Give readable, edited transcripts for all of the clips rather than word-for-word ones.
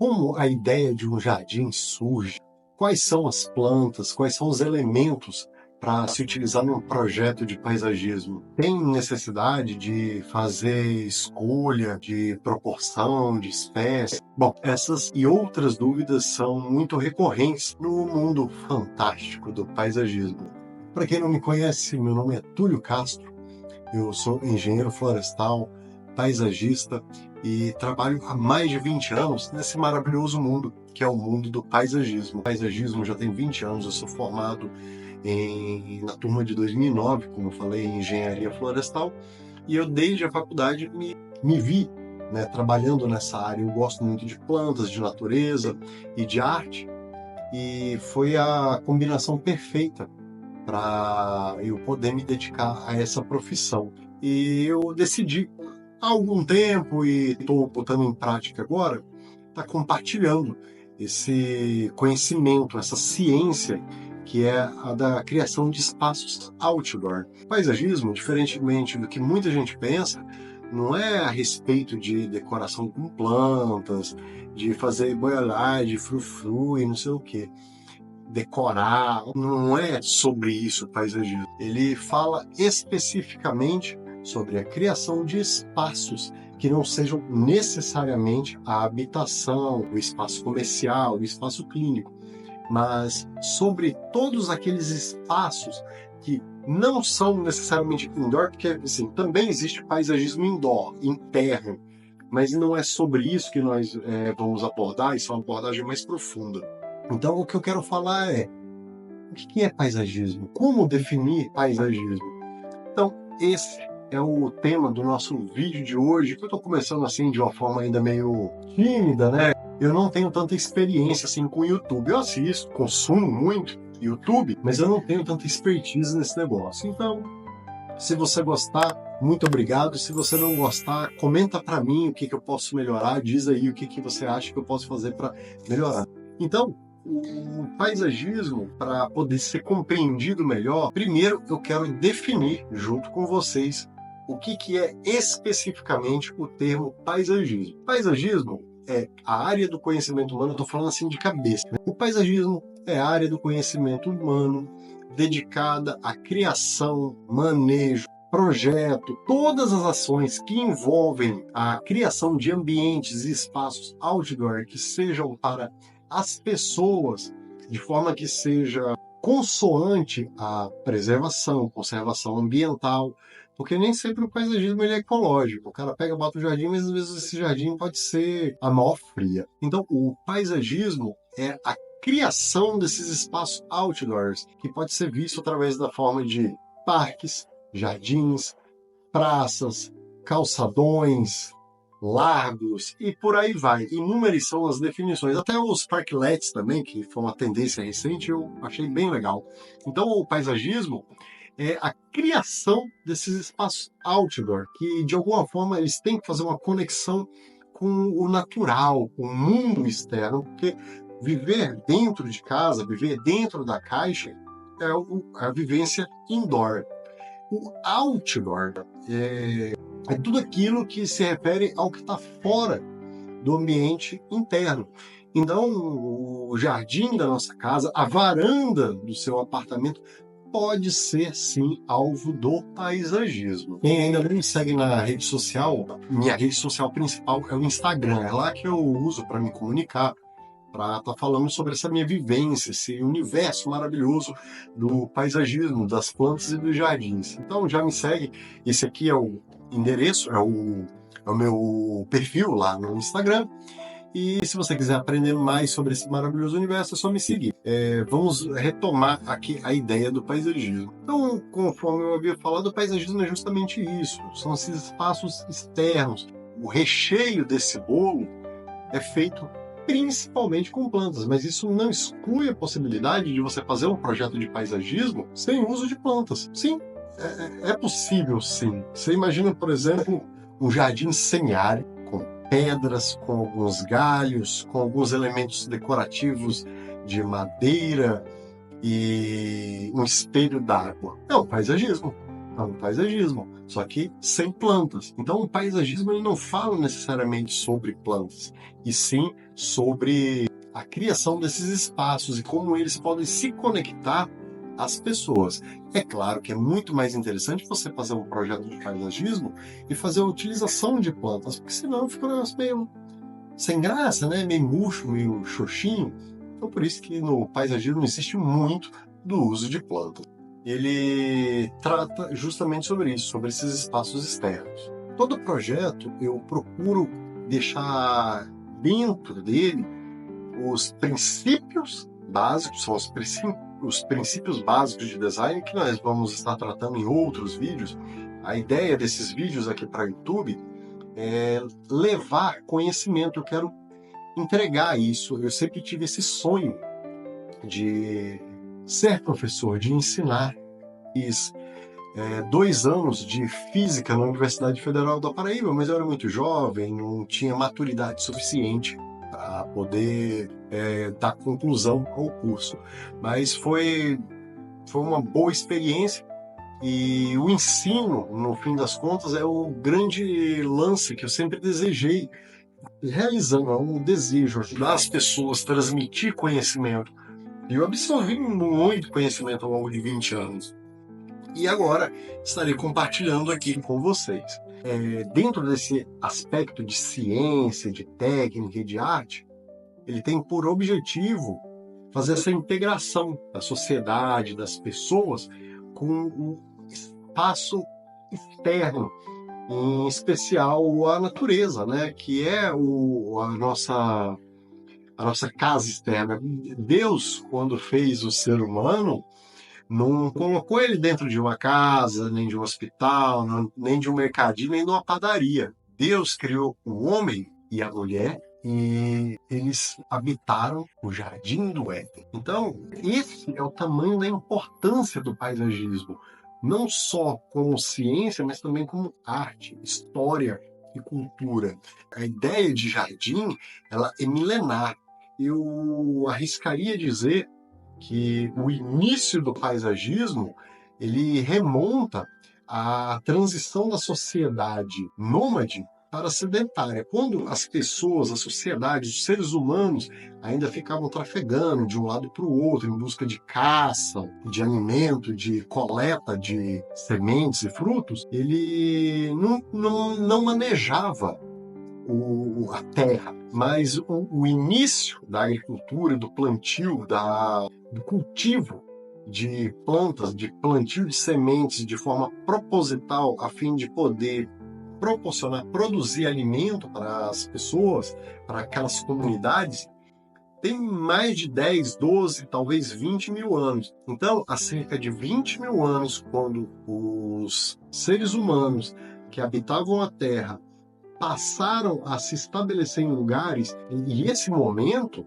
Como a ideia de um jardim surge? Quais são as plantas? Quais são os elementos para se utilizar num projeto de paisagismo? Tem necessidade de fazer escolha de proporção, de espécie? Bom, essas e outras dúvidas são muito recorrentes no mundo fantástico do paisagismo. Para quem não me conhece, meu nome é Túlio Castro, eu sou engenheiro florestal, paisagista e trabalho há mais de 20 anos nesse maravilhoso mundo que é o mundo do paisagismo. O paisagismo já tem 20 anos, eu sou formado na turma de 2009, como eu falei, em engenharia florestal, e eu desde a faculdade me vi, né, trabalhando nessa área. Eu gosto muito de plantas, de natureza e de arte, e foi a combinação perfeita para eu poder me dedicar a essa profissão. E eu decidi há algum tempo, e estou botando em prática agora, estar compartilhando esse conhecimento, essa ciência que é a da criação de espaços outdoor. O paisagismo, diferentemente do que muita gente pensa, não é a respeito de decoração com plantas, de fazer boiolagem, frufru e não sei o quê. Decorar, não é sobre isso o paisagismo. Ele fala especificamente sobre a criação de espaços que não sejam necessariamente a habitação, o espaço comercial, o espaço clínico, mas sobre todos aqueles espaços que não são necessariamente indoor, porque assim, também existe paisagismo indoor, interno, mas não é sobre isso que nós vamos abordar, isso é uma abordagem mais profunda. Então, o que eu quero falar é o que é paisagismo? Como definir paisagismo? Então, esse é o tema do nosso vídeo de hoje, que eu estou começando assim de uma forma ainda meio tímida, né? Eu não tenho tanta experiência assim com o YouTube. Eu assisto, consumo muito YouTube, mas eu não tenho tanta expertise nesse negócio. Então, se você gostar, muito obrigado. Se você não gostar, comenta para mim o que eu posso melhorar, diz aí o que você acha que eu posso fazer para melhorar. Então, o paisagismo, para poder ser compreendido melhor, primeiro eu quero definir junto com vocês o que é especificamente o termo paisagismo. Paisagismo é a área do conhecimento humano, eu estou falando assim de cabeça, né? O paisagismo é a área do conhecimento humano dedicada à criação, manejo, projeto, todas as ações que envolvem a criação de ambientes e espaços outdoor que sejam para as pessoas, de forma que seja consoante à preservação, conservação ambiental, porque nem sempre o paisagismo ele é ecológico. O cara pega, bota o jardim, mas às vezes esse jardim pode ser a maior fria. Então, o paisagismo é a criação desses espaços outdoors, que pode ser visto através da forma de parques, jardins, praças, calçadões, largos e por aí vai. Inúmeras são as definições. Até os parklets também, que foi uma tendência recente, eu achei bem legal. Então, o paisagismo é a criação desses espaços outdoor, que de alguma forma eles têm que fazer uma conexão com o natural, com o mundo externo, porque viver dentro de casa, viver dentro da caixa, é a vivência indoor. O outdoor é tudo aquilo que se refere ao que está fora do ambiente interno. Então, o jardim da nossa casa, a varanda do seu apartamento, pode ser, sim, alvo do paisagismo. Quem ainda não me segue na rede social, minha rede social principal é o Instagram. É lá que eu uso para me comunicar, para estar falando sobre essa minha vivência, esse universo maravilhoso do paisagismo, das plantas e dos jardins. Então já me segue, esse aqui é o endereço, é o meu perfil lá no Instagram. E se você quiser aprender mais sobre esse maravilhoso universo, é só me seguir. Vamos retomar aqui a ideia do paisagismo. Então, conforme eu havia falado, o paisagismo é justamente isso. São esses espaços externos. O recheio desse bolo é feito principalmente com plantas, mas isso não exclui a possibilidade de você fazer um projeto de paisagismo sem uso de plantas. Sim, é possível sim. Você imagina, por exemplo, um jardim sem área, com pedras, com alguns galhos, com alguns elementos decorativos de madeira e um espelho d'água. É um paisagismo. É um paisagismo, só que sem plantas. Então o paisagismo ele não fala necessariamente sobre plantas, e sim sobre a criação desses espaços e como eles podem se conectar às pessoas. É claro que é muito mais interessante você fazer um projeto de paisagismo e fazer a utilização de plantas, porque senão fica um negócio meio sem graça, né? Meio murcho, meio xoxinho. Então por isso que no paisagismo existe muito do uso de plantas. Ele trata justamente sobre isso, sobre esses espaços externos. Todo projeto eu procuro deixar dentro dele os princípios básicos, são os princípios básicos de design que nós vamos estar tratando em outros vídeos. A ideia desses vídeos aqui para o YouTube é levar conhecimento, eu quero entregar isso. Eu sempre tive esse sonho de ser professor, de ensinar. Fiz 2 anos de física na Universidade Federal da Paraíba, mas eu era muito jovem, não tinha maturidade suficiente para poder dar conclusão ao curso. Mas foi uma boa experiência e o ensino, no fim das contas, é o grande lance que eu sempre desejei, realizando um desejo, ajudar as pessoas, transmitir conhecimento. E eu absorvi muito conhecimento ao longo de 20 anos. E agora estarei compartilhando aqui com vocês. Dentro desse aspecto de ciência, de técnica e de arte, ele tem por objetivo fazer essa integração da sociedade, das pessoas, com um espaço externo, em especial a natureza, né? Que é a nossa casa externa. Deus, quando fez o ser humano, não colocou ele dentro de uma casa, nem de um hospital, nem de um mercadinho, nem de uma padaria. Deus criou o homem e a mulher e eles habitaram o jardim do Éden. Então, esse é o tamanho da importância do paisagismo, não só como ciência, mas também como arte, história e cultura. A ideia de jardim, ela é milenar. Eu arriscaria dizer que o início do paisagismo ele remonta à transição da sociedade nômade para a sedentária, quando as pessoas, a sociedade, os seres humanos ainda ficavam trafegando de um lado para o outro em busca de caça, de alimento, de coleta de sementes e frutos, ele não manejava a terra, mas o início da agricultura, do plantio, do cultivo de plantas, de plantio de sementes de forma proposital, a fim de poder proporcionar, produzir alimento para as pessoas, para aquelas comunidades, tem mais de 10, 12, talvez 20 mil anos. Então, há cerca de 20 mil anos, quando os seres humanos que habitavam a Terra passaram a se estabelecer em lugares, e esse momento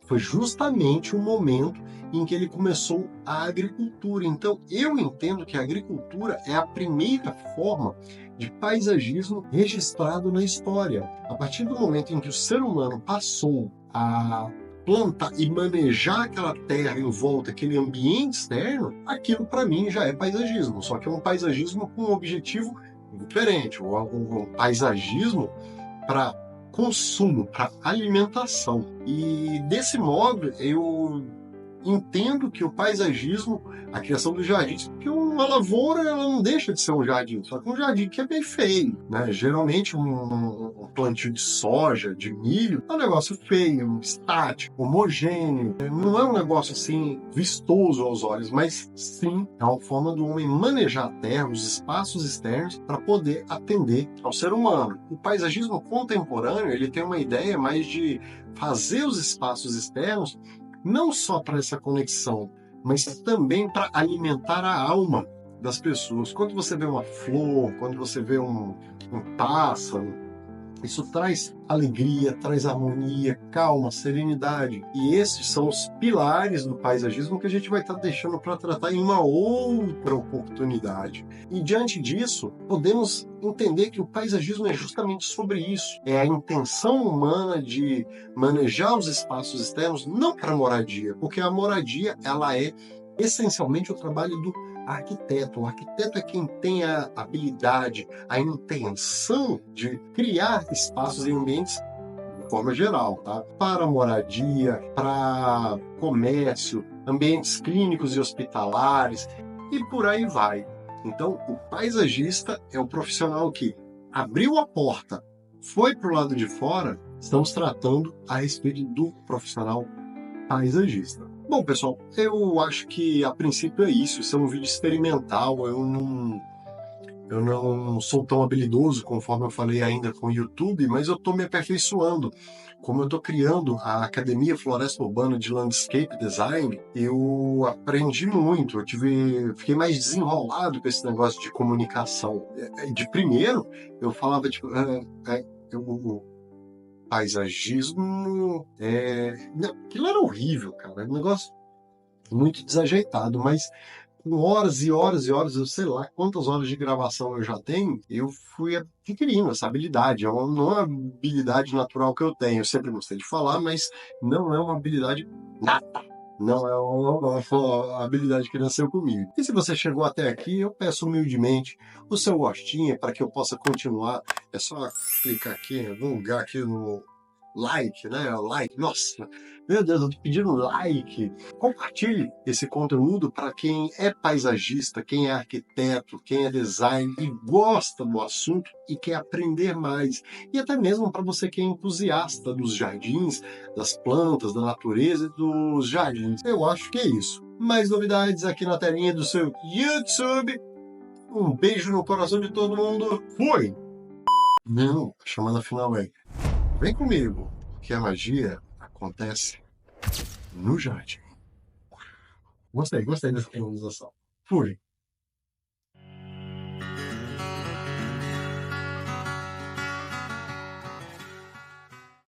foi justamente o momento em que ele começou a agricultura. Então, eu entendo que a agricultura é a primeira forma de paisagismo registrado na história. A partir do momento em que o ser humano passou a plantar e manejar aquela terra em volta, aquele ambiente externo, aquilo para mim já é paisagismo, só que é um paisagismo com um objetivo diferente, um paisagismo para consumo, para alimentação. E desse modo eu entendo que o paisagismo, a criação dos jardins, porque uma lavoura ela não deixa de ser um jardim, só que um jardim que é bem feio, né? Geralmente um plantio de soja, de milho, é um negócio feio, estático, homogêneo, não é um negócio assim vistoso aos olhos, mas sim é uma forma do homem manejar a terra, os espaços externos, para poder atender ao ser humano. O paisagismo contemporâneo ele tem uma ideia mais de fazer os espaços externos não só para essa conexão, mas também para alimentar a alma das pessoas. Quando você vê uma flor, quando você vê um pássaro, isso traz alegria, traz harmonia, calma, serenidade. E esses são os pilares do paisagismo que a gente vai estar deixando para tratar em uma outra oportunidade. E diante disso, podemos entender que o paisagismo é justamente sobre isso. É a intenção humana de manejar os espaços externos não para moradia, porque a moradia ela é essencialmente o trabalho do arquiteto. O arquiteto é quem tem a habilidade, a intenção de criar espaços e ambientes forma geral, tá? Para moradia, para comércio, ambientes clínicos e hospitalares e por aí vai. Então, o paisagista é o profissional que abriu a porta, foi para o lado de fora. Estamos tratando a respeito do profissional paisagista. Bom, pessoal, eu acho que a princípio é isso. Isso é um vídeo experimental. Eu não sou tão habilidoso, conforme eu falei ainda com o YouTube, mas eu estou me aperfeiçoando. Como eu estou criando a Academia Floresta Urbana de Landscape Design, eu aprendi muito. Fiquei mais desenrolado com esse negócio de comunicação. De primeiro, eu falava tipo, o paisagismo, não, aquilo era horrível, cara. Era um negócio muito desajeitado, mas com horas e horas e horas, eu sei lá quantas horas de gravação eu já tenho, eu fui adquirindo essa habilidade. Não é uma habilidade natural que eu tenho. Eu sempre gostei de falar, mas não é uma habilidade nata. Não é uma habilidade que nasceu comigo. E se você chegou até aqui, eu peço humildemente o seu gostinho para que eu possa continuar. É só clicar aqui em algum lugar aqui no like, né? Like, nossa, meu Deus, eu tô pedindo like. Compartilhe esse conteúdo para quem é paisagista, quem é arquiteto, quem é designer e gosta do assunto e quer aprender mais. E até mesmo para você que é entusiasta dos jardins, das plantas, da natureza e dos jardins. Eu acho que é isso. Mais novidades aqui na telinha do seu YouTube. Um beijo no coração de todo mundo. Fui! Não, a chamada final é: vem comigo, que a magia acontece no jardim. Gostei dessa finalização. Fui.